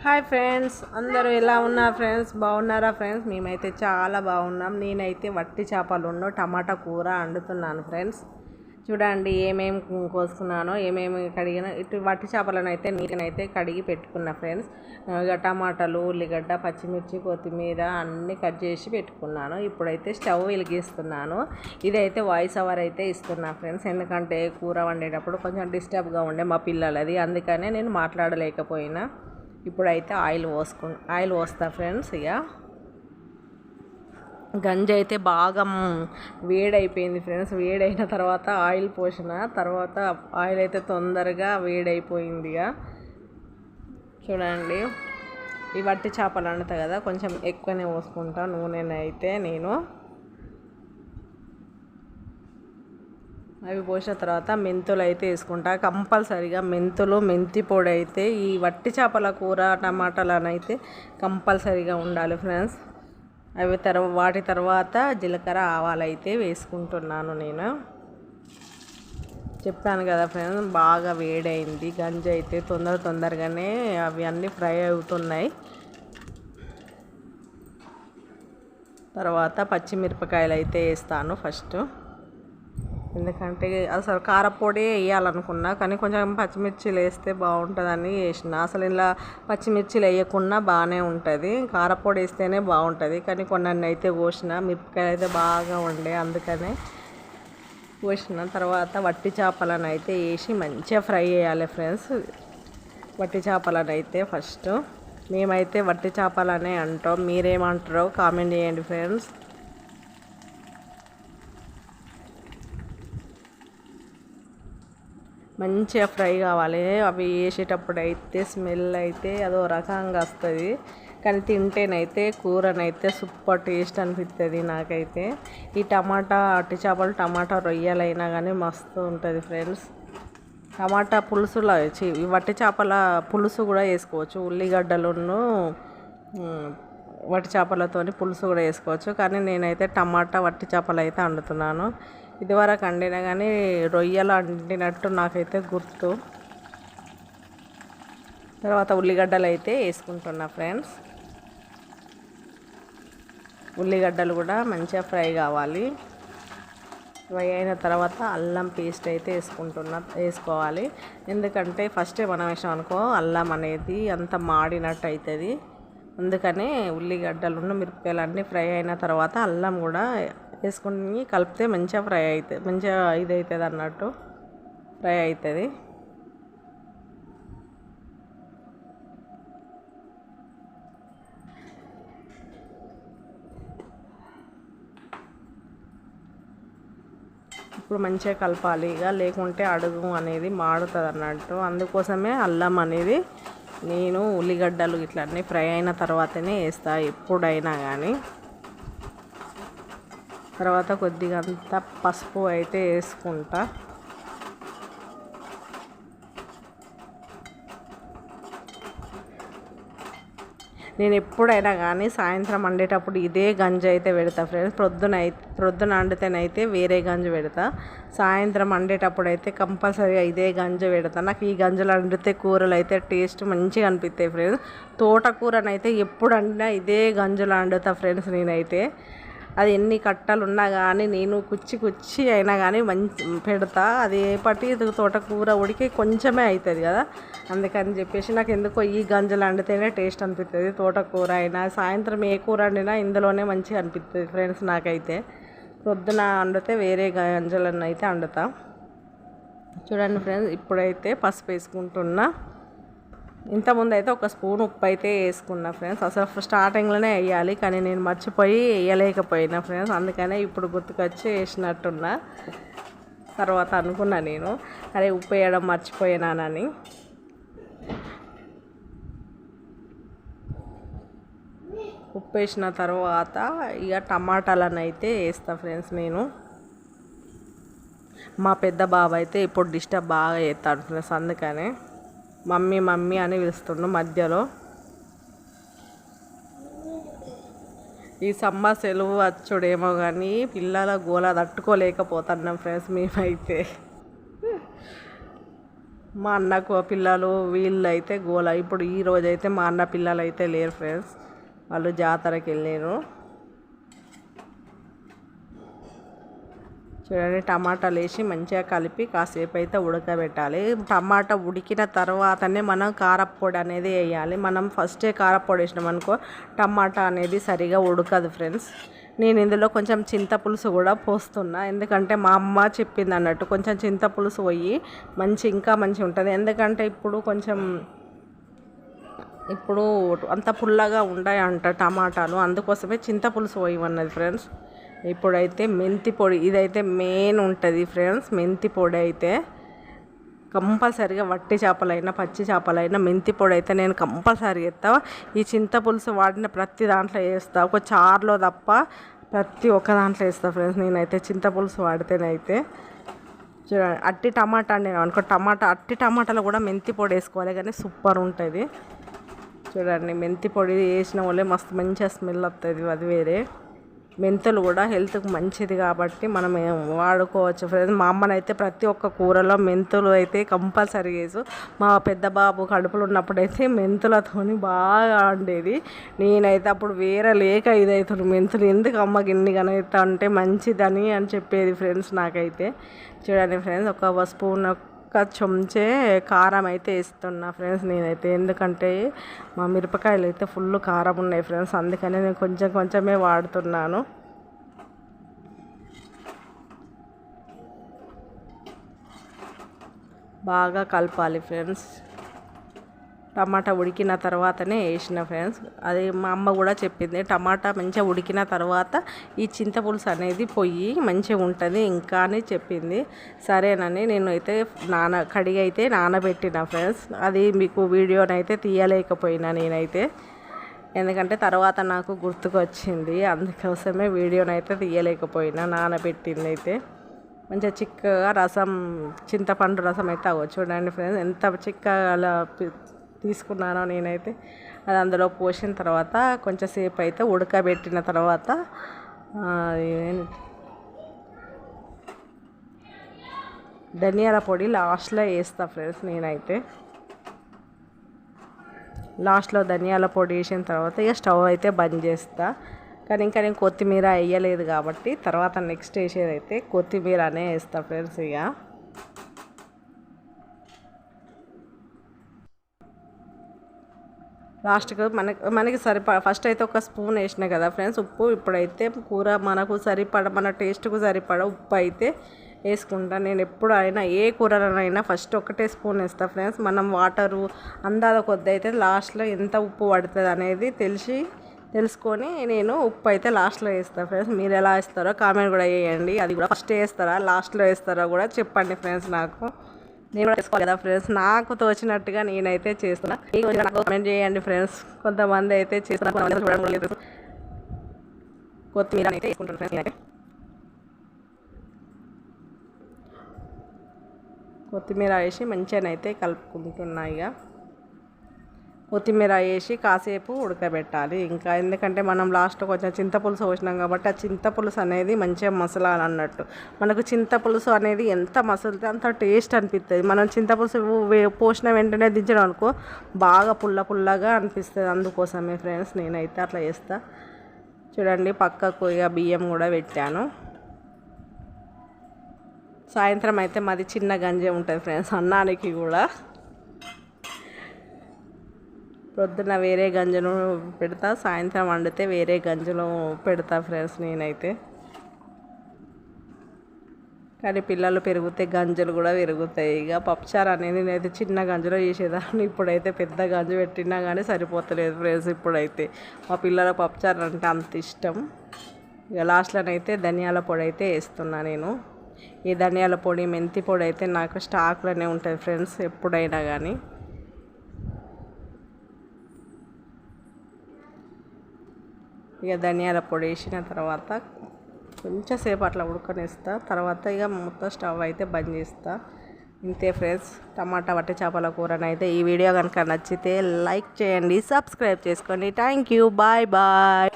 Hi friends, అందరూ ఎలా ఉన్నారు ఫ్రెండ్స్? బాగున్నారా ఫ్రెండ్స్? మేమైతే చాలా బాగున్నాం. నేనైతే వట్టి చేపలు టమాటా కూర వండుతున్నాను ఫ్రెండ్స్. చూడండి ఏమేమి కోసుకున్నానో, ఏమేమి కడిగిన. ఇటు వట్టి చేపలను అయితే నీటినైతే కడిగి పెట్టుకున్నా ఫ్రెండ్స్. ఇక టమాటాలు, ఉల్లిగడ్డ, పచ్చిమిర్చి, కొత్తిమీర అన్నీ కట్ చేసి పెట్టుకున్నాను. ఇప్పుడైతే స్టవ్ వెలిగిస్తున్నాను. ఇదైతే వాయిస్ ఓవర్ అయితే ఇస్తున్నా ఫ్రెండ్స్, ఎందుకంటే కూర వండేటప్పుడు కొంచెం డిస్టర్బ్గా ఉండే మా పిల్లలది, అందుకనే నేను మాట్లాడలేకపోయినా. ఇప్పుడైతే ఆయిల్ పోస్తా ఫ్రెండ్స్. ఇక గంజి అయితే బాగా వేడైపోయింది ఫ్రెండ్స్. వేడైన తర్వాత ఆయిల్ పోసిన తర్వాత ఆయిల్ అయితే తొందరగా వేడైపోయింది. ఇక చూడండి, ఈ వట్టి చేపలు వండుతా కదా, కొంచెం ఎక్కువనే పోసుకుంటా నూనెనైతే నేను. అవి పోసిన తర్వాత మెంతులు అయితే వేసుకుంటా కంపల్సరీగా. మెంతి పొడి అయితే ఈ వట్టి చేపల కూర టమాటాలను అయితే కంపల్సరీగా ఉండాలి ఫ్రెండ్స్. వాటి తర్వాత జీలకర్ర ఆవాలు అయితే వేసుకుంటున్నాను నేను. చెప్పాను కదా ఫ్రెండ్స్, బాగా వేడైంది గంజి అయితే. తొందరగానే అవి అన్నీ ఫ్రై అవుతున్నాయి. తర్వాత పచ్చిమిరపకాయలు అయితే వేస్తాను ఫస్ట్, ఎందుకంటే అసలు కారపొడి వేయాలనుకున్నా కానీ కొంచెం పచ్చిమిర్చిలు వేస్తే బాగుంటుందని వేసిన. అసలు ఇలా పచ్చిమిర్చిలు వేయకుండా బాగానే ఉంటుంది, కారపొడి వేస్తేనే బాగుంటుంది. కానీ కొన్ని అయితే కోసిన మిరపకాయలు అయితే బాగా ఉండే, అందుకనే కోసిన. తర్వాత వట్టి చేపలను అయితే వేసి మంచిగా ఫ్రై చేయాలి ఫ్రెండ్స్. వట్టి చేపలను అయితే ఫస్ట్ మేమైతే వట్టి చేపలనే అంటాం, మీరేమంటారో కామెంట్ చేయండి ఫ్రెండ్స్. మంచిగా ఫ్రై కావాలి. అవి వేసేటప్పుడు అయితే స్మెల్ అయితే అదో రకంగా వస్తుంది, కానీ తింటేనైతే కూరనైతే సూపర్ టేస్ట్ అనిపిస్తుంది నాకైతే. ఈ అట్టి చేపలు టమాటా రొయ్యలైనా కానీ మస్తు ఉంటుంది ఫ్రెండ్స్. టమాటా పులుసులో ఈ వట్టి చేపల పులుసు కూడా వేసుకోవచ్చు. ఉల్లిగడ్డలను వట్టి చేపలతో పులుసు కూడా వేసుకోవచ్చు, కానీ నేనైతే టమాటా వట్టి చేపలు అయితే వండుతున్నాను. ఇదివరకు వండినా కానీ రొయ్యలు వండినట్టు నాకైతే గుర్తు. తర్వాత ఉల్లిగడ్డలు అయితే వేసుకుంటున్నా ఫ్రెండ్స్. ఉల్లిగడ్డలు కూడా మంచిగా కావాలి. ఫ్రై అయిన తర్వాత అల్లం పేస్ట్ అయితే వేసుకోవాలి. ఎందుకంటే ఫస్టే మనం వేసాం అనుకో అల్లం అనేది అంత మాడినట్టు అవుతుంది. అందుకనే ఉల్లిగడ్డలు మిరపకాయలు అన్నీ ఫ్రై అయిన తర్వాత అల్లం కూడా వేసుకుని కలిపితే మంచిగా ఫ్రై అవుతుంది, మంచిగా ఇదవుతుంది అన్నట్టు ఫ్రై అవుతుంది. ఇప్పుడు మంచిగా కలపాలి ఇక, లేకుంటే అడుగు అనేది మాడుతుంది అన్నట్టు. అందుకోసమే అల్లం అనేది నేను ఉల్లిగడ్డలు ఇట్లా అన్నీ ఫ్రై అయిన తర్వాతనే వేస్తా ఎప్పుడైనా కానీ. తర్వాత కొద్దిగా అంతా పసుపు అయితే వేసుకుంటా. నేను ఎప్పుడైనా కానీ సాయంత్రం వండేటప్పుడు ఇదే గంజి అయితే పెడతా ఫ్రెండ్స్. ప్రొద్దున వండితేనైతే వేరే గంజి పెడతా, సాయంత్రం వండేటప్పుడు అయితే కంపల్సరీగా ఇదే గంజి పెడతా. నాకు ఈ గంజలు వండితే కూరలు అయితే టేస్ట్ మంచిగా అనిపిస్తాయి ఫ్రెండ్స్. తోటకూరనైతే ఎప్పుడు వండినా ఇదే గంజులు వండుతా ఫ్రెండ్స్ నేనైతే. అది ఎన్ని కట్టలు ఉన్నా కానీ నేను కుచ్చి అయినా కానీ పెడతా. అది ఏపటి తోటకూర ఉడికి కొంచెమే అవుతుంది కదా, అందుకని చెప్పేసి నాకు ఎందుకో ఈ గంజలు వండితేనే టేస్ట్ అనిపిస్తుంది. తోటకూర అయినా సాయంత్రం ఏ కూర వండినా ఇందులోనే మంచిగా అనిపిస్తుంది ఫ్రెండ్స్ నాకైతే. పొద్దున వండితే వేరే గంజలను అయితే వండుతా. చూడండి ఫ్రెండ్స్, ఇప్పుడైతే పసుపు వేసుకుంటున్నా. ఇంతకుముందు అయితే ఒక స్పూన్ ఉప్పు అయితే వేసుకున్నా ఫ్రెండ్స్. అసలు స్టార్టింగ్లోనే వేయాలి, కానీ నేను మర్చిపోయి వేయలేకపోయినా ఫ్రెండ్స్. అందుకనే ఇప్పుడు గుర్తుకొచ్చి వేసినట్టున్నా. తర్వాత అనుకున్నా నేను, అరే ఉప్పు వేయడం మర్చిపోయినానని. ఉప్పు వేసిన తర్వాత ఇక టమాటాలను అయితే వేస్తా ఫ్రెండ్స్ నేను. మా పెద్ద బాబు అయితే ఇప్పుడు డిస్టర్బ్ బాగా చేస్తాడు ఫ్రెండ్స్, అందుకనే మమ్మీ అని పిలుస్తుండు మధ్యలో. ఈ సమ్మర్ సెలవు వచ్చుడేమో కానీ పిల్లల గోల తట్టుకోలేకపోతున్నాం ఫ్రెండ్స్ మేమైతే. మా అన్నకు పిల్లలు వీళ్ళు అయితే గోల. ఇప్పుడు ఈ రోజైతే మా అన్న పిల్లలు అయితే లేరు ఫ్రెండ్స్, వాళ్ళు జాతరకి వెళ్ళారు. చూడండి, టమాటాలు వేసి మంచిగా కలిపి కాసేపు అయితే ఉడకబెట్టాలి. టమాటా ఉడికిన తర్వాతనే మనం కారప్పొడి అనేది వేయాలి. మనం ఫస్టే కారప్పొడి వేసినాం అనుకో టమాటా అనేది సరిగా ఉడకదు ఫ్రెండ్స్. నేను ఇందులో కొంచెం చింతపులుసు కూడా పోస్తున్నా, ఎందుకంటే మా అమ్మ చెప్పింది అన్నట్టు కొంచెం చింతపులుసు పోయి ఇంకా మంచి ఉంటుంది. ఎందుకంటే ఇప్పుడు అంత పుల్లగా ఉంటాయంట టమాటాలు, అందుకోసమే చింతపులుసు పోయమన్నది ఫ్రెండ్స్. ఇప్పుడైతే మెంతి పొడి, ఇదైతే మెయిన్ ఉంటుంది ఫ్రెండ్స్. మెంతి పొడి అయితే కంపల్సరిగా వట్టి చేపలైనా పచ్చి చేపలైనా మెంతి పొడి అయితే నేను కంపల్సరీ వేస్తా. ఈ చింతపులుసు వాడిన ప్రతి దాంట్లో వేస్తా, ఒక చారులో తప్ప ప్రతి ఒక్క దాంట్లో వేస్తా ఫ్రెండ్స్. నేనైతే చింతపులుసు వాడితేనైతే చూడండి, అట్టి టమాటా అండి అనుకో, అట్టి టమాటాలో కూడా మెంతి పొడి వేసుకోవాలి, కానీ సూపర్ ఉంటుంది. చూడండి, మెంతి పొడి వేసిన వాళ్ళే మస్తు మంచిగా స్మెల్ వస్తుంది, అది వేరే. మెంతులు కూడా హెల్త్కి మంచిది కాబట్టి మనం వాడుకోవచ్చు ఫ్రెండ్స్. మా అమ్మనైతే ప్రతి ఒక్క కూరలో మెంతులు అయితే కంపల్సరీ వేసు. మా పెద్ద బాబు కడుపులో ఉన్నప్పుడైతే మెంతులతోని బాగా వండేది. నేనైతే అప్పుడు వేరే లేక ఇదవుతుంది, మెంతులు ఎందుకు అమ్మకి ఎన్ని కనైతే అంటే మంచిదని అని చెప్పేది ఫ్రెండ్స్. నాకైతే చూడండి ఫ్రెండ్స్, ఒక స్పూన్ చెంచే కారం అయితే వేస్తున్నా ఫ్రెండ్స్ నేనైతే, ఎందుకంటే మా మిరపకాయలు అయితే ఫుల్ కారం ఉన్నాయి ఫ్రెండ్స్, అందుకని నేను కొంచెమే వాడుతున్నాను. బాగా కలపాలి ఫ్రెండ్స్. టమాటా ఉడికిన తర్వాతనే వేసిన ఫ్రెండ్స్. అది మా అమ్మ కూడా చెప్పింది, టమాటా మంచిగా ఉడికిన తర్వాత ఈ చింతపులుసు అనేది పొయ్యి మంచిగా ఉంటుంది ఇంకా అని చెప్పింది. సరేనని నేను అయితే కడిగి అయితే నానబెట్టిన ఫ్రెండ్స్. అది మీకు వీడియోనైతే తీయలేకపోయినా నేనైతే, ఎందుకంటే తర్వాత నాకు గుర్తుకొచ్చింది, అందుకోసమే వీడియోనైతే తీయలేకపోయినా. నానబెట్టింది అయితే మంచిగా చిక్కగా రసం, చింతపండు రసం అయితే చూడండి ఫ్రెండ్స్ ఎంత చిక్కగా అలా తీసుకున్నానో నేనైతే. అది అందులో పోసిన తర్వాత కొంచెం సేపు అయితే ఉడకబెట్టిన తర్వాత ధనియాల పొడి లాస్ట్లో వేస్తా ఫ్రెండ్స్ నేనైతే. లాస్ట్లో ధనియాల పొడి వేసిన తర్వాత ఇక స్టవ్ అయితే బంద్ చేస్తా. కానీ ఇంకా నేను కొత్తిమీర వేయలేదు కాబట్టి తర్వాత నెక్స్ట్ వేసేదైతే కొత్తిమీరనే వేస్తా ఫ్రెండ్స్. ఇక లాస్ట్కి మనకి ఫస్ట్ అయితే ఒక స్పూన్ వేసినా కదా ఫ్రెండ్స్ ఉప్పు. ఇప్పుడైతే కూర మనకు మన టేస్ట్కు సరిపడ ఉప్పు అయితే వేసుకుంటా. నేను ఎప్పుడైనా ఏ కూరలైనా ఫస్ట్ ఒకటే స్పూన్ వేస్తా ఫ్రెండ్స్. మనం వాటరు అందాల కొద్ది అయితే లాస్ట్లో ఎంత ఉప్పు పడుతుంది అనేది తెలుసుకొని నేను ఉప్పు అయితే లాస్ట్లో వేస్తాను ఫ్రెండ్స్. మీరు ఎలా వేస్తారో కామెంట్ కూడా వేయండి. అది కూడా ఫస్ట్ వేస్తారా లాస్ట్లో వేస్తారో కూడా చెప్పండి ఫ్రెండ్స్. నేను కూడా చేసుకోవాలి కదా ఫ్రెండ్స్, నాకు తోచినట్టుగా నేనైతే చేస్తున్నా. నాకు కామెంట్ చేయండి ఫ్రెండ్స్. కొంతమంది అయితే చేస్తున్నారు, చూడడం లేదు. కొత్తిమీర అయితే వేసుకుంటాను ఫ్రెండ్స్. నేనైతే కొత్తిమీర వేసి మంచిగానైతే కలుపుకుంటున్నా. ఇక కొత్తిమీర వేసి కాసేపు ఉడకబెట్టాలి ఇంకా, ఎందుకంటే మనం లాస్ట్లో కొంచెం చింతపులుసు పోసినాం కాబట్టి ఆ చింతపులుసు అనేది మంచిగా మసలాలి అన్నట్టు. మనకు చింతపులుసు అనేది ఎంత మసలితే అంత టేస్ట్ అనిపిస్తుంది. మనం చింతపులుసు పోసిన వెంటనే దించడం అనుకో బాగా పుల్లగా అనిపిస్తుంది. అందుకోసమే ఫ్రెండ్స్ నేనైతే అట్లా చేస్తా. చూడండి, పక్కకు ఇక బియ్యం కూడా పెట్టాను. సాయంత్రం అయితే మాది చిన్న గంజే ఉంటుంది ఫ్రెండ్స్, అన్నానికి కూడా. పొద్దున్న వేరే గంజను పెడతా, సాయంత్రం వండితే వేరే గంజులు పెడతా ఫ్రెండ్స్ నేనైతే. కానీ పిల్లలు పెరిగితే గంజులు కూడా పెరుగుతాయి. ఇక పప్పుచారు అనేది నేనైతే చిన్న గంజులో చేసేదాన్ని, ఇప్పుడైతే పెద్ద గంజు పెట్టినా కానీ సరిపోతలేదు ఫ్రెండ్స్. ఇప్పుడైతే మా పిల్లల పప్పుచారు అంటే అంత ఇష్టం. ఇక లాస్ట్లోనైతే ధనియాల పొడి అయితే వేస్తున్నా నేను. ఈ ధనియాల పొడి మెంతి పొడి అయితే నాకు స్టాక్లోనే ఉంటుంది ఫ్రెండ్స్ ఎప్పుడైనా కానీ. ఇక ధనియాల పొడి వేసిన తర్వాత కొంచెం సేపు అట్లా ఉడకనిస్తా. తర్వాత ఇక మొత్తం స్టవ్ అయితే బంద్ చేస్తా. ఇంతే ఫ్రెండ్స్, టమాటా వట్టి చేపల కూరనైతే. ఈ వీడియో కనుక నచ్చితే లైక్ చేయండి, సబ్స్క్రైబ్ చేసుకోండి. Thank you, bye bye.